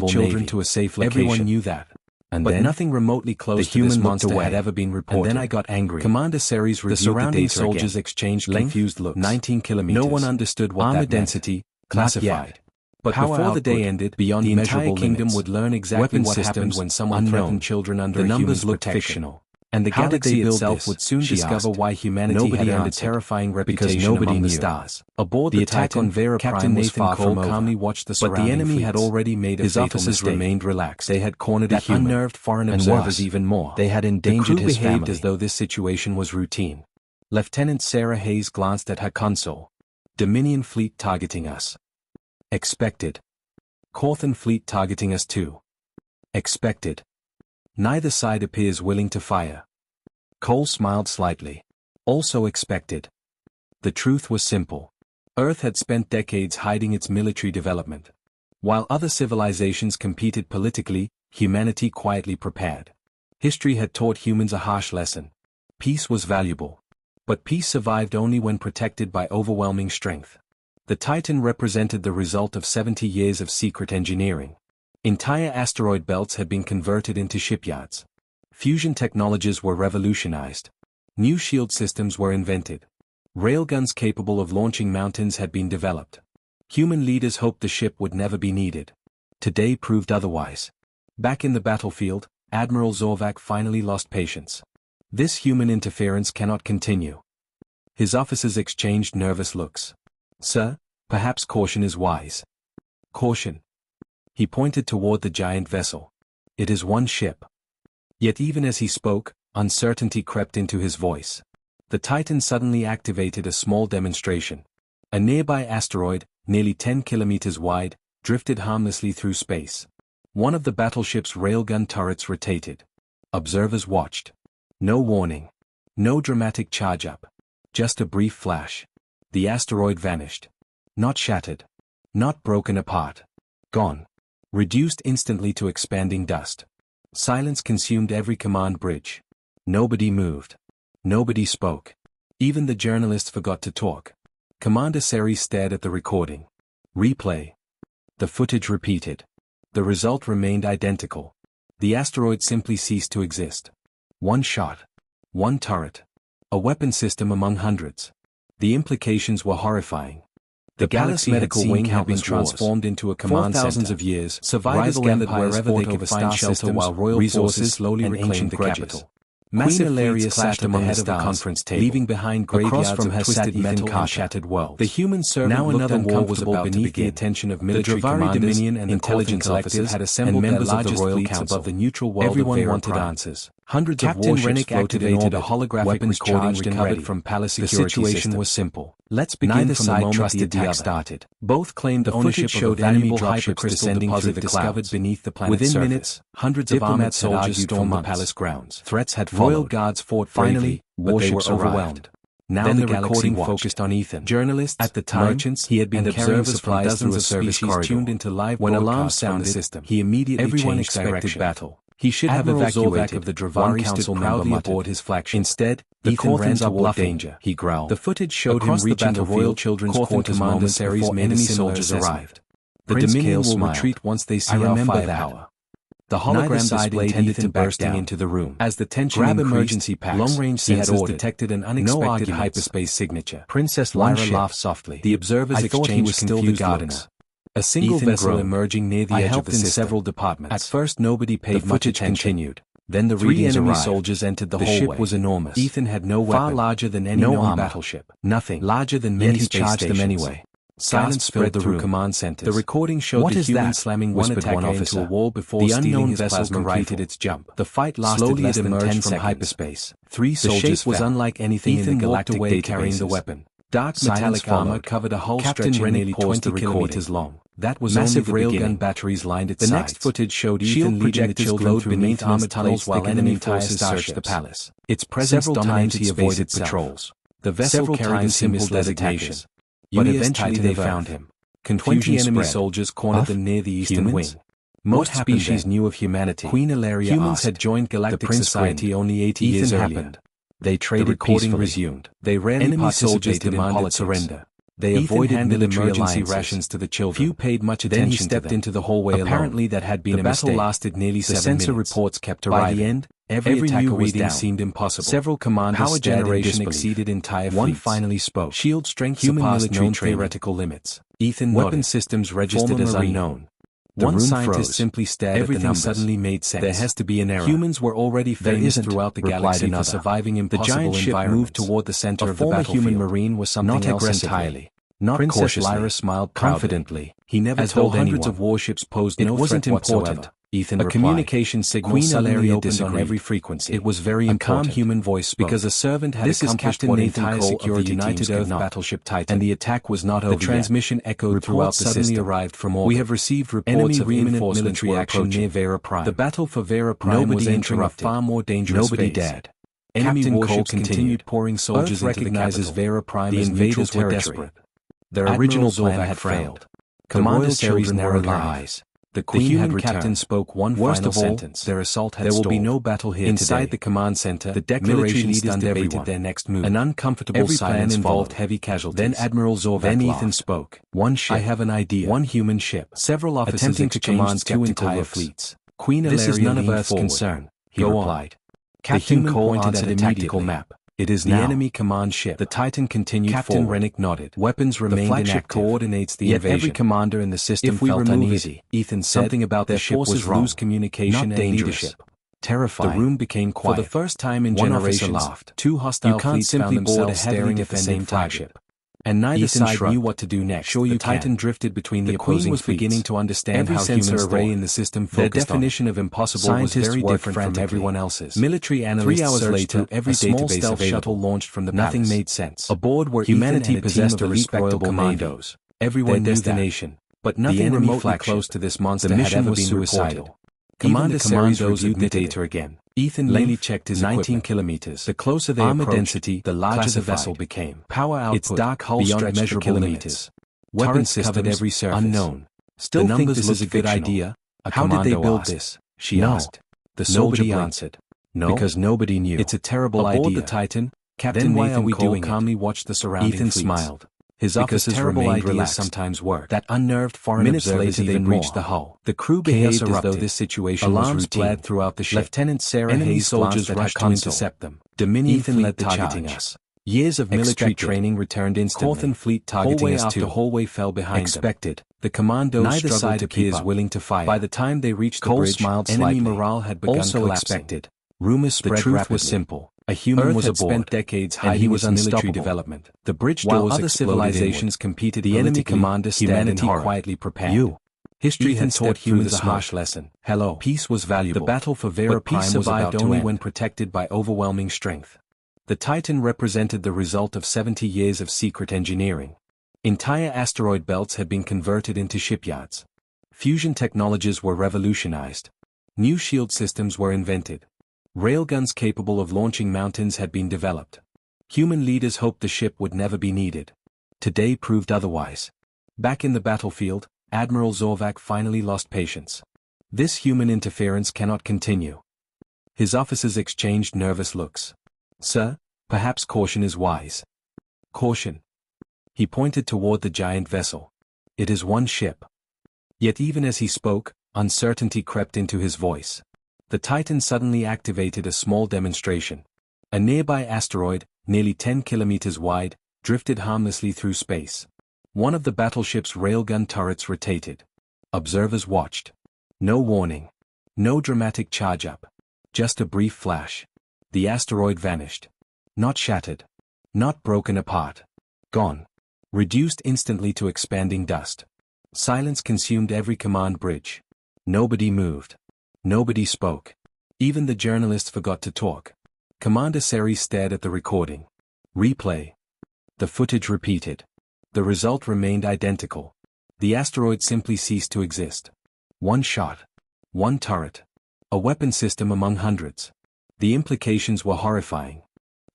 the children to a safe location. Everyone knew that. And But then, nothing remotely close the to human this looked monster away. had ever been reported. And then I got angry. Commander Ceres reviewed The surrounding data soldiers again. exchanged Length, confused looks. 19 kilometers. No one understood what Armor that meant. density, Not classified. yet. But Power before the day output, ended, beyond the entire measurable kingdom limits. would learn exactly Weapon what systems, happened when someone unknown. threatened children under The a numbers human's looked protection. fictional. And the How did galaxy they build itself this? would soon She discover asked. why humanity Nobody had earned a answered. terrifying Because reputation nobody among the knew. stars. Aboard The the attack Titan, on Vera Captain Prime was Nathan far Cole from over. calmly watched the But the surrounding enemy fleets. had already made a His fatal officers mistake. remained relaxed. They had cornered a That human. unnerved foreign And observers worse, even more. they had The endangered crew his behaved family. as though this situation was routine. Lieutenant Sarah Hayes glanced at her console. Dominion fleet targeting us. Expected. Corthan fleet targeting us too. Expected. Neither side appears willing to fire. Cole smiled slightly. Also expected. The truth was simple. Earth had spent decades hiding its military development. While other civilizations competed politically, humanity quietly prepared. History had taught humans a harsh lesson. Peace was valuable. But peace survived only when protected by overwhelming strength. The Titan represented the result of 70 years of secret engineering. Entire asteroid belts had been converted into shipyards. Fusion technologies were revolutionized. New shield systems were invented. Railguns capable of launching mountains had been developed. Human leaders hoped the ship would never be needed. Today proved otherwise. Back in the battlefield, Admiral Zorvac finally lost patience. This human interference cannot continue. His officers exchanged nervous looks. Sir, perhaps caution is wise. Caution. He pointed toward the giant vessel. It is one ship. Yet even as he spoke, uncertainty crept into his voice. The Titan suddenly activated a small demonstration. A nearby asteroid, nearly 10 kilometers wide, drifted harmlessly through space. One of the battleship's railgun turrets rotated. Observers watched. No warning. No dramatic charge-up. Just a brief flash. The asteroid vanished. Not shattered. Not broken apart. Gone. Reduced instantly to expanding dust. Silence consumed every command bridge. Nobody moved. Nobody spoke. Even the journalists forgot to talk. Commander Seri stared at the recording. Replay. The footage repeated. The result remained identical. The asteroid simply ceased to exist. One shot. One turret. A weapon system among hundreds. The implications were horrifying. The Galaxy Medical Wing had been transformed into a command center. For thousands of years, survivors gathered wherever they could find shelter while royal resources slowly reclaimed the capital. Massive Hilaria sat among the stars, conference table, leaving behind graveyards from her twisted metal and shattered worlds. The human servant now another war was about beneath the attention of military commanders. Dominion and intelligence officers had assembled members of the Royal Council above the neutral world. Everyone wanted answers. Hundreds of warships floated in orbit. A holographic recording recovered from palace security. The situation was simple. Let's begin from the moment the attack started. Both claimed the ownership showed enemy dropships descending through the discovered beneath the planet's surface. Within minutes, hundreds of armored soldiers stormed the palace grounds. Threats had followed. Royal guards fought finally, but they were overwhelmed. Now the recording focused on Ethan. Journalists, at the time, merchants, he had been carrying supplies through a service corridor. Tuned into live when alarms sounded, he immediately changed direction. Battle. He should have evacuated. Of the Dravari Council proudly aboard his flagship. Instead, Ethan ran toward danger. He growled. The footage showed him reaching the Royal Children's Quarters moments before enemy soldiers arrived. The Dominion will retreat once they see our firepower. The hologram displayed Ethan bursting into the room. As the tension increased, emergency packs, long-range sensors detected an unexpected hyperspace signature. Princess Lyra laughed softly. The observers exchanged confused looks. A single vessel emerging near the edge of the system. Several departments. At first nobody paid much attention. Continued. Then the readings enemy soldiers entered the hallway. The ship was enormous. Ethan had no weapon. Far larger than any known battleship. Nothing. Larger than many space charged stations. Them anyway. Silence spread through command centers. The recording showed the human slamming one attacker into a wall before the unknown vessel completed its jump. The fight lasted less than 10 seconds. From hyperspace. 3 soldiers fell. The shape was unlike anything in the galactic database. Carrying the weapon. Dark metallic armor covered a whole stretch nearly 20 kilometers long. That was massive railgun batteries lined its sides. The next footage showed Ethan leading the children through beneath armored tunnels while enemy forces searched the palace. Its presence dominated he avoided patrols. The vessel carried a simple designation. But eventually they found him. 20 enemy soldiers cornered them near the eastern wing. Most species knew of humanity. Queen Hilaria Humans had joined Galactic Society only 80 years earlier. They traded peacefully. Resumed. They rarely participated in politics. Surrender. They avoided military emergency rations to the children. Few paid much attention. Then he stepped into the hallway. Apparently that had been a mistake. The battle lasted nearly 7 minutes. The sensor reports kept arriving. By the end, every new reading seemed impossible. Several commanders' power generation exceeded entire fleets. One finally spoke. Shield strength surpassed known theoretical limits. Ethan nodded. Weapon systems registered as unknown. One scientist simply stared at the numbers. Everything suddenly made sense. There has to be an error. Humans were already famous throughout the galaxy for surviving impossible environments. The giant ship moved toward the center of the battlefield. A former human marine was something else entirely. Not Princess Lyra smiled confidently. He never told anyone. Hundreds of warships posed no threat whatsoever. Ethan A replied. communication signal Queen suddenly Ilaria opened on disagreed. every frequency. It was very important. A calm human voice spoke. Because a servant had This is accomplished Captain what Nathan entire Cole security of the United teams could Earth not. battleship Titan. And the attack was not over The transmission echoed Reports throughout the suddenly system. arrived from orbit. We have received reports Enemy of reminent reinforcements military were action approaching near Vera Prime. The battle for Vera Prime Nobody was entering a interrupted. far more dangerous Nobody phase. dared. Enemy Captain Cole warships continued continued pouring soldiers Earth into the recognizes capital. Vera Prime The as invaders neutral were territory. desperate. Their Admiral original plan Zorvac had frowned. failed. The Commander royal Ceres children narrowed narrowed their their eyes. The Queen human had returned. captain spoke one Worst final of all, sentence. their assault had There will be stalled. no battle here Inside today. the command center, The military declaration leaders stunned debated everyone. their next move. An uncomfortable Every plan silence involved followed. heavy casualties. Then Admiral Zorvac Then laughed. Ethan spoke. One ship. I have an idea. One human ship. Several officers Attempting to exchanged command two skeptical entire looks. fleets. Queen This is Ilaria none of leaned Earth's forward. concern, he Go replied. on. Captain human Cole pointed answered at a tactical immediately. map. It is The now. enemy command ship. The Titan continued Captain forward. Rennick nodded. Weapons remained The flagship inactive. coordinates the Yet invasion. every commander in the system If we felt remove uneasy. it, Ethan said, Something about their the ship was forces wrong. lose communication Not and dangerous. leadership. Terrifying. The room became quiet. For the first time in One officer generations, laughed. two hostile You can't fleets simply found board a themselves heavily staring at the defended same flagship. flagship. And neither Ethan side shrugged. knew what to do next. Sure The you Titan can. drifted between The the Queen opposing was beginning fleets. to understand Every how sensor humans array thought. in the system Their focused on definition it. of impossible Scientists was very worked different from frantically. everyone else's. Military analysts 3 hours searched later, through every a small database stealth available. shuttle launched from the Nothing palace. made sense. Aboard were Humanity Ethan and a team possessed of a elite royal respectable navy. commandos. Everyone Their knew that. destination. But The nothing enemy remotely flagship. close to this monster The had mission ever was been suicidal. reported. Commander Even the Ceres commandos reviewed the admitted data again. Ethan Length, Lely checked his 19 equipment. kilometers. The closer they Armor approached, density, the larger classified. the vessel became. Power output, Its dark hull beyond stretched for measurable kilometers. limits. Weapon Turrets systems covered every surface. unknown. Still The think numbers this is a looked good fictional. idea? A How did they commando build asked. this? She No. asked. The soldier Nobody answered. No, Because nobody knew. It's a terrible Aboard idea. the Titan, Captain Then why Nathan are we Cole doing it? calmly watched the surrounding Ethan fleets. smiled. His Because officers terrible remained ideas relaxed. sometimes work. That unnerved foreign Minutes observers later they even breached more. the hull. The crew Chaos behaved as though erupted. this situation Alarms was routine. blared throughout the ship. Lieutenant Sarah Enemy Hayes soldiers glanced at her rushed to console. intercept them. Dominion Ethan fleet led the targeting charge. us. Years of military Expected. training returned instantly. Cawthon fleet targeting hallway us after too. hallway fell behind Expected. them. The commandos Neither struggled side to keep appears up. willing to fire. By the time they reached Cole the bridge, smiled enemy slightly. morale had begun Also collapsing. expected. Rumors The spread truth rapidly. was simple. A human Earth was had aboard, spent decades and he hiding was its military unstoppable. development. The bridge While doors other exploded civilizations inward. competed The enemy politically, commander stared in humanity horror. quietly prepared. You. History Ethan had taught stepped through humans the a harsh smoke. lesson. Hello. Peace was valuable. The battle for Vera But peace Prime was survived about to only end. when protected by overwhelming strength. The Titan represented the result of 70 years of secret engineering. Entire asteroid belts had been converted into shipyards. Fusion technologies were revolutionized. New shield systems were invented. Railguns capable of launching mountains had been developed. Human leaders hoped the ship would never be needed. Today proved otherwise. Back in the battlefield, Admiral Zorvac finally lost patience. This human interference cannot continue. His officers exchanged nervous looks. Sir, perhaps caution is wise. Caution. He pointed toward the giant vessel. It is one ship. Yet even as he spoke, uncertainty crept into his voice. The Titan suddenly activated a small demonstration. A nearby asteroid, nearly 10 kilometers wide, drifted harmlessly through space. One of the battleship's railgun turrets rotated. Observers watched. No warning. No dramatic charge-up. Just a brief flash. The asteroid vanished. Not shattered. Not broken apart. Gone. Reduced instantly to expanding dust. Silence consumed every command bridge. Nobody moved. Nobody spoke. Even the journalists forgot to talk. Commander Ceres stared at the recording. Replay. The footage repeated. The result remained identical. The asteroid simply ceased to exist. One shot. One turret. A weapon system among hundreds. The implications were horrifying.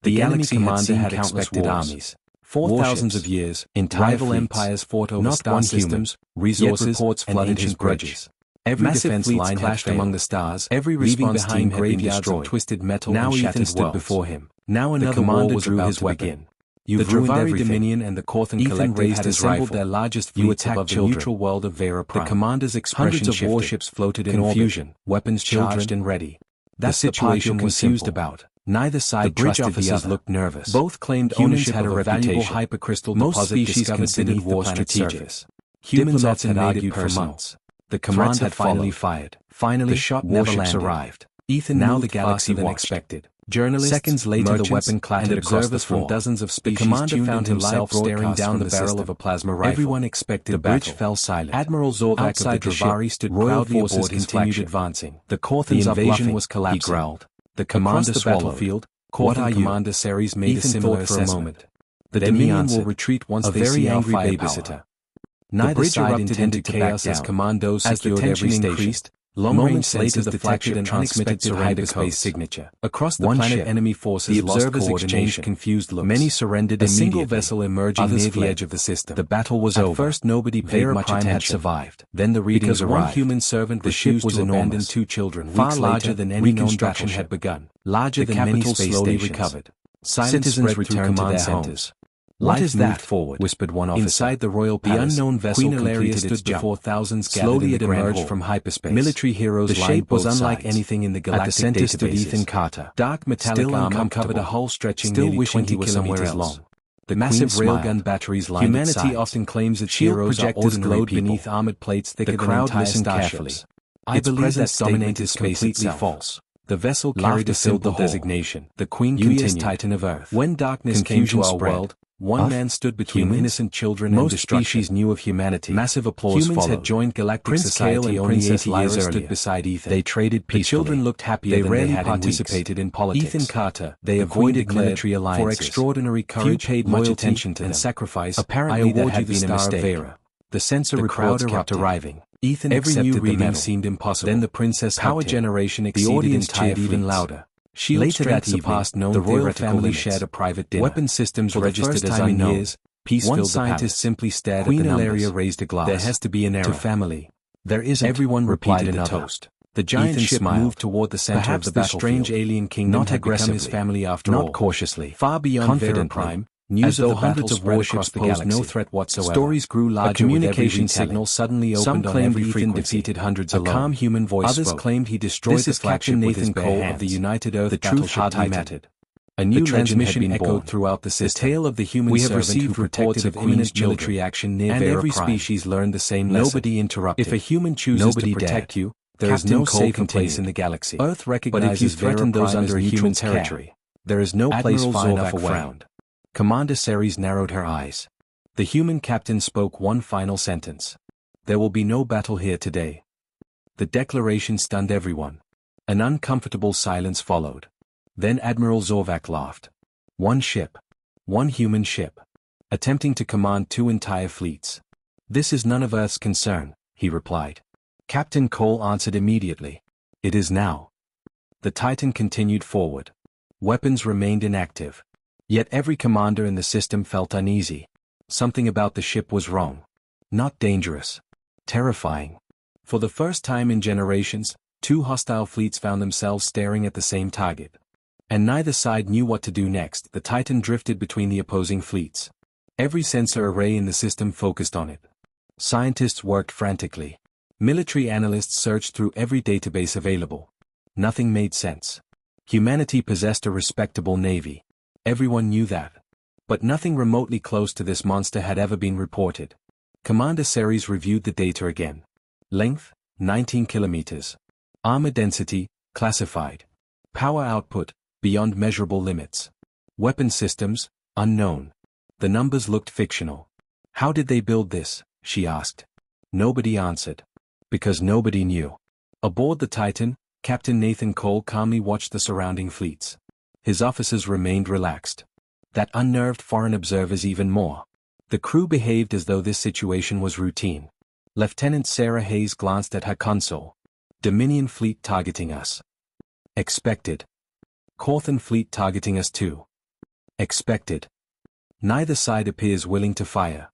The enemy commander had expected armies. For thousands of years, rival empires fought over star systems, resources, and ancient grudges. Every defense line clashed among the stars. Every response team had been destroyed. Twisted metal now and Ethan stood before him. Now another war was about to begin. You've ruined everything. Dominion and the Cawthon Collective had assembled their largest fleets above the neutral world of Vera Prime. The commander's expression shifted. Hundreds of warships floated in confusion, weapons charged and ready. That situation was confused about. Neither side trusted the other. Looked nervous. Both claimed ownership of a valuable hypercrystal deposit discovered beneath the planet's surface. Humans had argued for months. The commander had finally fired. Finally, the shot never landed. Arrived. Ethan now the galaxy than expected. Journalists, seconds later merchants, the weapon clattered and across the observers from floor. dozens of The species commander tuned found into himself live staring broadcasts down from the barrel system. of a plasma rifle. Everyone expected the bridge battle. fell silent. Admiral Zorvac Outside of the the ship, Dravari stood Royal proudly forces aboard his continued flagship. advancing. The The invasion invasion was collapsing. he growled. The commander across the swallowed. battlefield, What are you? Commander Ceres made Ethan a similar thought for a assessment. moment. The Then he Dominion answered, will retreat once a they very see our angry firepower. babysitter. Neither bridge side erupted intended into to chaos back as down. commandos As the secured tension every increased, station. long-range Moments later sensors the detected flagship an transmitted unexpected surrender hyperspace code. signature. Across the One planet, ship. enemy forces The lost observers exchanged coordination. confused looks. Many surrendered A immediately. single vessel emerging Others near the fled. edge of the system. The battle was At over. first nobody paid Vera much Prime attention. had survived. Then the readings Because arrived. one human servant The ship refused was to abandon enormous. 2 children. Far Weeks larger later, than any known reconstruction battleship. had begun. Larger The than many capital space slowly stations. recovered. Silence Citizens spread through returned to command their centers. homes. What Life is that? moved forward. Whispered one officer. Inside the royal The palace, unknown vessel Queen Ilaria completed its stood before jump. thousands gathered Slowly in it the grand emerged hall. from hyperspace. Military heroes The lined shape was both unlike sides. anything in the At the galactic center stood databases. Ethan Carter. Dark metallic Still armor uncomfortable. covered a hole stretching Still nearly wishing 20 he was somewhere kilometers else. long. The Massive Queen railgun smiled. batteries lined its Humanity sides. often claims its Shield heroes are projectors ordinary glowed people. beneath armored plates thicker The than crowd entire listened starships. carefully. I Its believe that presence statement dominated is space completely itself. false. The vessel Laughter carried a filled the simple hall. designation. The Queen UES continued. Titan of Earth. When darkness Confusion came to our spread. world, one Us? man stood between Humans? innocent children Most and destruction. species knew of humanity. Massive applause Humans followed. had joined galactic Prince society Kale and only Princess 80 years Lyra stood earlier. beside Ethan. They traded peacefully. The children looked happier They than rarely they had participated in in politics. Ethan Carter, They the avoided Queen military declared, alliances. for extraordinary courage, Few paid much loyalty, attention to and them. sacrifice. Apparently I that award had you the been a Star of mistake. Vera. The censor The reports crowd kept erupted. arriving. Ethan Every accepted new the reading medal. seemed impossible. Then the princess Power hugged him. generation The exceeded audience entire cheered even fleets. louder. Shield Later that strength evening, surpassed known the royal theoretical family limits. shared a private dinner. Weapon systems For the registered first as time in unknown. years, Peace one filled the scientist palace. simply stared Queen at the Ilaria numbers. raised a glass. There has to be an error. To family. There isn't. Everyone replied repeated the another. toast. The giant Ethan ship smiled. moved toward the center Perhaps of the the battlefield. strange alien kingdom Not had become aggressively, his family after not all. cautiously. Far beyond Confidently. Vera Prime, News as of though the hundreds battle of spread warships across the posed galaxy. no threat whatsoever. Stories grew larger A communication with every retelling. signal suddenly Some opened on claimed every Ethan frequency. defeated hundreds A alone. calm human voice Others spoke. claimed he destroyed This the is flagship Captain with his Nathan bare Cole hands. of the United Earth The truth battleship hardly Titan. mattered. A new The transmission legend had been echoed born. throughout the system. The tale of the human We have servant received who reports protected of the Queen's imminent children. military action near And Vera every Prime. species learned the same lesson. Nobody interrupted. If a human chooses Nobody to protect dared. you, there is Captain no Cole safer place continued. in the galaxy. Earth But if you recognizes threaten Vera those Prime under as neutral human care, territory. There is no place Admiral far enough Zorvac away. frowned. Commander Ceres narrowed her eyes. The human captain spoke one final sentence. There will be no battle here today. The declaration stunned everyone. An uncomfortable silence followed. Then Admiral Zorvac laughed. One ship. One human ship. Attempting to command 2 entire fleets. This is none of Earth's concern, he replied. Captain Cole answered immediately. It is now. The Titan continued forward. Weapons remained inactive. Yet every commander in the system felt uneasy. Something about the ship was wrong. Not dangerous. Terrifying. For the first time in generations, 2 hostile fleets found themselves staring at the same target. And neither side knew what to do next. The Titan drifted between the opposing fleets. Every sensor array in the system focused on it. Scientists worked frantically. Military analysts searched through every database available. Nothing made sense. Humanity possessed a respectable navy. Everyone knew that. But nothing remotely close to this monster had ever been reported. Commander Ceres reviewed the data again. Length, 19 kilometers. Armor density, classified. Power output, beyond measurable limits. Weapon systems, unknown. The numbers looked fictional. How did they build this? She asked. Nobody answered. Because nobody knew. Aboard the Titan, Captain Nathan Cole calmly watched the surrounding fleets. His officers remained relaxed. That unnerved foreign observers even more. The crew behaved as though this situation was routine. Lieutenant Sarah Hayes glanced at her console. Dominion fleet targeting us. Expected. Corthan fleet targeting us too. Expected. Neither side appears willing to fire.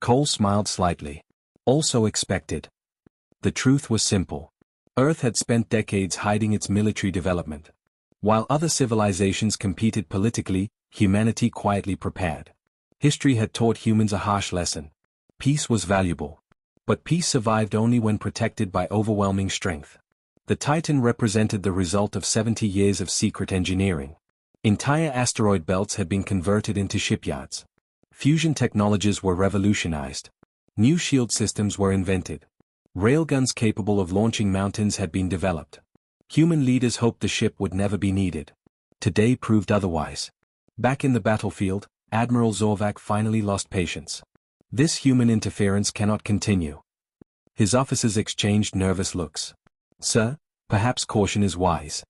Cole smiled slightly. Also expected. The truth was simple. Earth had spent decades hiding its military development. While other civilizations competed politically, humanity quietly prepared. History had taught humans a harsh lesson. Peace was valuable. But peace survived only when protected by overwhelming strength. The Titan represented the result of 70 years of secret engineering. Entire asteroid belts had been converted into shipyards. Fusion technologies were revolutionized. New shield systems were invented. Railguns capable of launching mountains had been developed. Human leaders hoped the ship would never be needed. Today proved otherwise. Back in the battlefield, Admiral Zorvak finally lost patience. This human interference cannot continue. His officers exchanged nervous looks. Sir, perhaps caution is wise.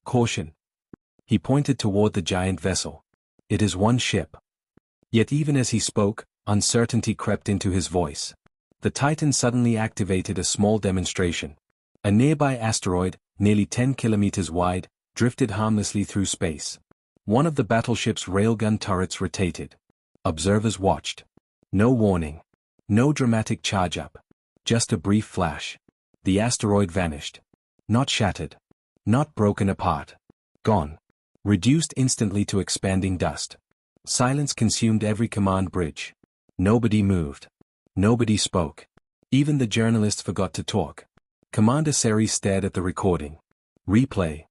Caution. He pointed toward the giant vessel. It is one ship. Yet even as he spoke, uncertainty crept into his voice. The Titan suddenly activated a small demonstration. A nearby asteroid, nearly 10 kilometers wide, drifted harmlessly through space. One of the battleship's railgun turrets rotated. Observers watched. No warning. No dramatic charge-up. Just a brief flash. The asteroid vanished. Not shattered. Not broken apart. Gone. Reduced instantly to expanding dust. Silence consumed every command bridge. Nobody moved. Nobody spoke. Even the journalists forgot to talk. Commander Seri stared at the recording. Replay.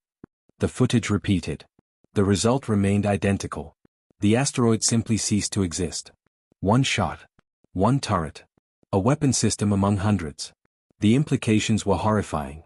The footage repeated. The result remained identical. The asteroid simply ceased to exist. One shot. One turret. A weapon system among hundreds. The implications were horrifying.